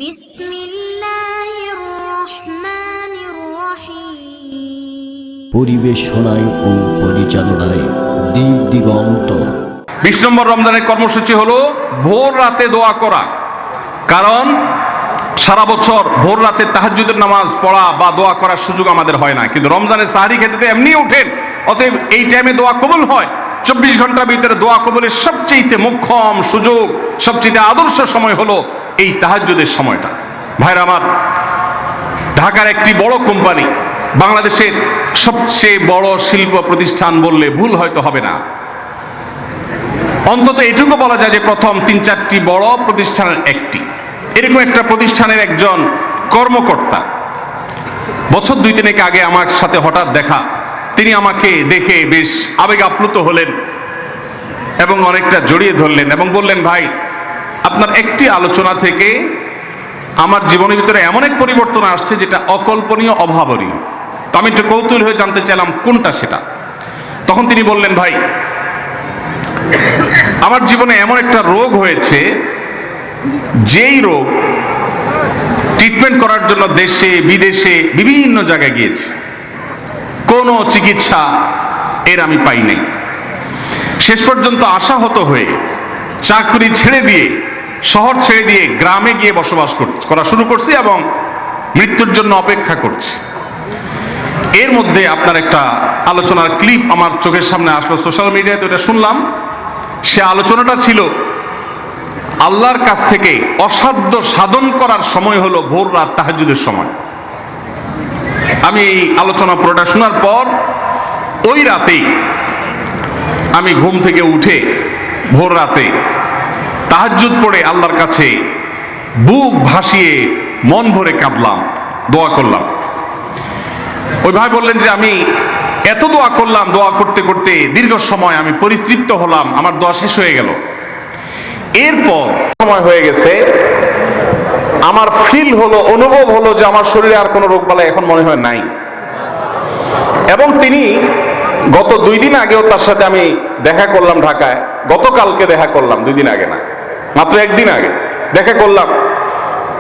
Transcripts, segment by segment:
বিসমিল্লাহির রহমানির রহিম। পরিবেশনায় ও পরিচালনায় দিগন্ত। 20 নম্বর রমজানের কর্মসূচি হলো ভোর রাতে দোয়া করা। কারণ সারা বছর ভোর রাতে তাহাজ্জুদের নামাজ পড়া বা দোয়া করার সুযোগ আমাদের হয় না, কিন্তু রমজানের সাহরি খেতে তো এমনি ওঠেন, অতএব এই টাইমে দোয়া কবুল হয়। 24 ঘন্টার ভিতরে দোয়া কবুলের সবচেয়ে মোক্ষম সুযোগ, সবচেয়ে আদর্শ সময় হলো এই তাহাজ্জুদের সময়টা। ভাইরা আমার, ঢাকার একটি বড় কোম্পানি, বাংলাদেশের সবচেয়ে বড় শিল্প প্রতিষ্ঠান বললে ভুল হয়তো হবে না, অন্তত এটুকু বলা যায় যে প্রথম 3-4টি বড় প্রতিষ্ঠানের একটি। এরকম একটা প্রতিষ্ঠানের একজন কর্মকর্তা বছর 2-3 আগে আমার সাথে হঠাৎ দেখা। তিনি আমাকে দেখে বেশ আবেগ আপ্লুত হলেন এবং অনেকটা জড়িয়ে ধরলেন এবং বললেন, ভাই, আপনার একটি আলোচনা থেকে আমার জীবনের ভিতরে এমন এক পরিবর্তন আসছে যেটা অকল্পনীয়, অভাবনীয়। তো আমি একটু কৌতূহল হয়ে জানতে চাইলাম কোনটা সেটা। তখন তিনি বললেন, ভাই, আমার জীবনে এমন একটা রোগ হয়েছে, যেই রোগ ট্রিটমেন্ট করার জন্য দেশে বিদেশে বিভিন্ন জায়গায় গিয়েছে, কোনো চিকিৎসা এর আমি পাই নাই। শেষ পর্যন্ত আশাহত হয়ে চাকরি ছেড়ে দিয়ে, শহর ছেড়ে দিয়ে গ্রামে গিয়ে বসবাস করা শুরু করছি এবং মৃত্যুর জন্য অপেক্ষা করছি। এর মধ্যে আপনার একটা আলোচনার ক্লিপ আমার চোখের সামনে আসলো সোশ্যাল মিডিয়াতে, ওটা শুনলাম। সে আলোচনাটা ছিল আল্লাহর কাছ থেকে অসাধ্য সাধন করার সময় হলো ভোর রাত তাহাজ্জুদের সময়। আমি এই আলোচনা পুরোটা শোনার পর ওই রাতেই আমি ঘুম থেকে উঠে ভোর রাতে তাহাজ্জুদ পড়ে আল্লাহর কাছে বুক ভাসিয়ে মন ভরে কাঁদলাম, দোয়া করলাম। ওই ভাই বললেন যে আমি এত দোয়া করলাম, দোয়া করতে করতে দীর্ঘ সময় আমি পরিতৃপ্ত হলাম, আমার দোয়া শেষ হয়ে গেল। এরপর সময় হয়ে গেছে, আমার ফিল হলো, অনুভব হলো যে আমার শরীরে আর কোনো রোগবালাই এখন মনে হয় নাই। এবং তিনি গত 2 দিন আগেও তার সাথে আমি দেখা করলাম ঢাকায়, গতকালকে দেখা করলাম, 2 দিন আগে না, মাত্র 1 দিন আগে দেখা করলাম।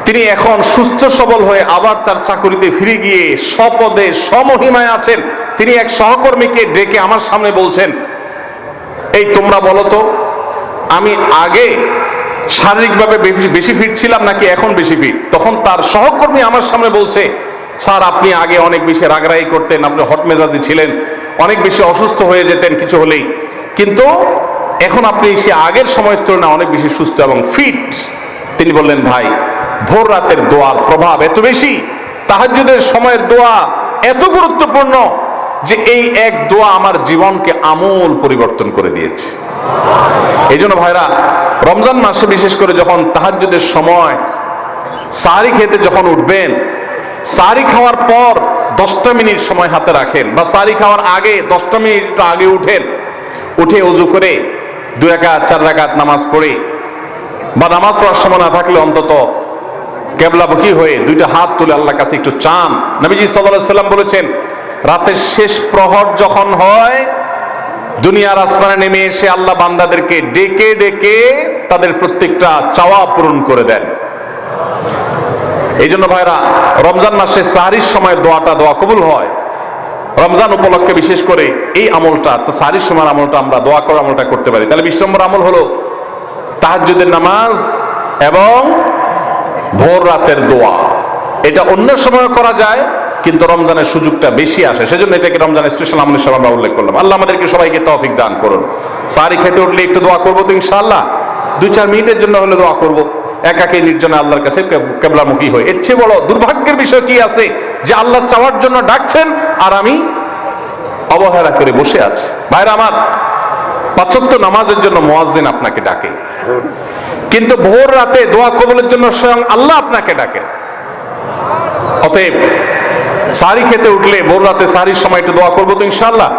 তিনি এখন সুস্থ সবল হয়ে আবার তার চাকরিতে ফিরে গিয়ে স্বপদে সমহিমায় আছেন। তিনি এক সহকর্মীকে ডেকে আমার সামনে বলছেন, এই তোমরা বলো তো, আমি আগে শারীরিকভাবে বেশি ফিট ছিলাম নাকি এখন বেশি ফিট? তখন তার সহকর্মী আমার সামনে বলছে, স্যার, আপনি আগে অনেক বেশি রাগরাগি করতেন, আপনি হট মেজাজি ছিলেন, অনেক বেশি অসুস্থ হয়ে যেতেন কিছু হলেই, কিন্তু এখন আপনি সে আগের সময়ের তুলনায় অনেক বেশি সুস্থ এবং ফিট। তিনি বললেন, ভাই, ভোর রাতের দোয়ার প্রভাব এত বেশি, তাহাজ্জুদের সময়ের দোয়া এত গুরুত্বপূর্ণ যে এই এক দোয়া আমার জীবনকে আমূল পরিবর্তন করে দিয়েছে। এই জন্য ভাইরা, রমজান মাসে বিশেষ করে যখন তাহাজ্জুদের সময় সাহরি খেতে যখন উঠবেন, সাহরি খাওয়ার পর 10টা মিনিট সময় হাতে রাখেন, বা সাহরি খাওয়ার আগে 10টা মিনিট আগে উঠে ওযু করে 2 রাকাত 4 রাকাত নামাজ পড়ে, বা নামাজ পড়ার সময় না থাকলে অন্তত কেবলামুখী হয়ে 2টা হাত তুলে আল্লাহর কাছে একটু চান। নবীজি সাল্লাল্লাহু আলাইহি সাল্লাম বলেছেন, রাতের শেষ প্রহর যখন হয়, দুনিয়ার আসমানে নেমে এসে আল্লাহ বান্দাদেরকে ডেকে ডেকে তাদের প্রত্যেকটা চাওয়া পূরণ করে দেন। এই জন্য ভাইরা, রমজান মাসে সাহরির সময় দোয়া কবুল হয়। রমজান উপলক্ষে বিশেষ করে এই আমলটা, সাহরির সময় আমলটা, আমরা দোয়া করার আমলটা করতে পারি। তাহলে 20 নম্বর আমল হলো তাহাজ্জুদের নামাজ এবং ভোর রাতের দোয়া। এটা অন্য সময় করা যায়, কিন্তু রমজানের সুযোগটা বেশি আসে, সেজন্য এটাকে রমজানের স্পেশাল আমল হিসেবে আমরা উল্লেখ করলাম। আল্লাহ আমাদেরকে সবাইকে তৌফিক দান করুন। সাহরি খেতে উঠলে একটু দোয়া করবো তো ইনশাআল্লাহ, 2-4 মিনিটের জন্য হলে দোয়া করবো, একাকী নির্জনে আল্লাহর কাছে কেবলামুখী হয়ে। এর চেয়ে বড় দুর্ভাগ্যের বিষয় কি আছে যে আল্লাহ চাওয়ার জন্য ডাকছেন আর আমি অবহেলা করে বসে আছি। ভাইরা আমার, 5 ওয়াক্ত নামাজের জন্য মুয়াজ্জিন আপনাকে ডাকে, কিন্তু ভোর রাতে দোয়া কবুলের জন্য স্বয়ং আল্লাহ আপনাকে ডাকেন। অতএব সাহরি খেতে উঠলে ভোর রাতে সাহরির সময় একটু দোয়া করবো তো ইনশাআল্লাহ।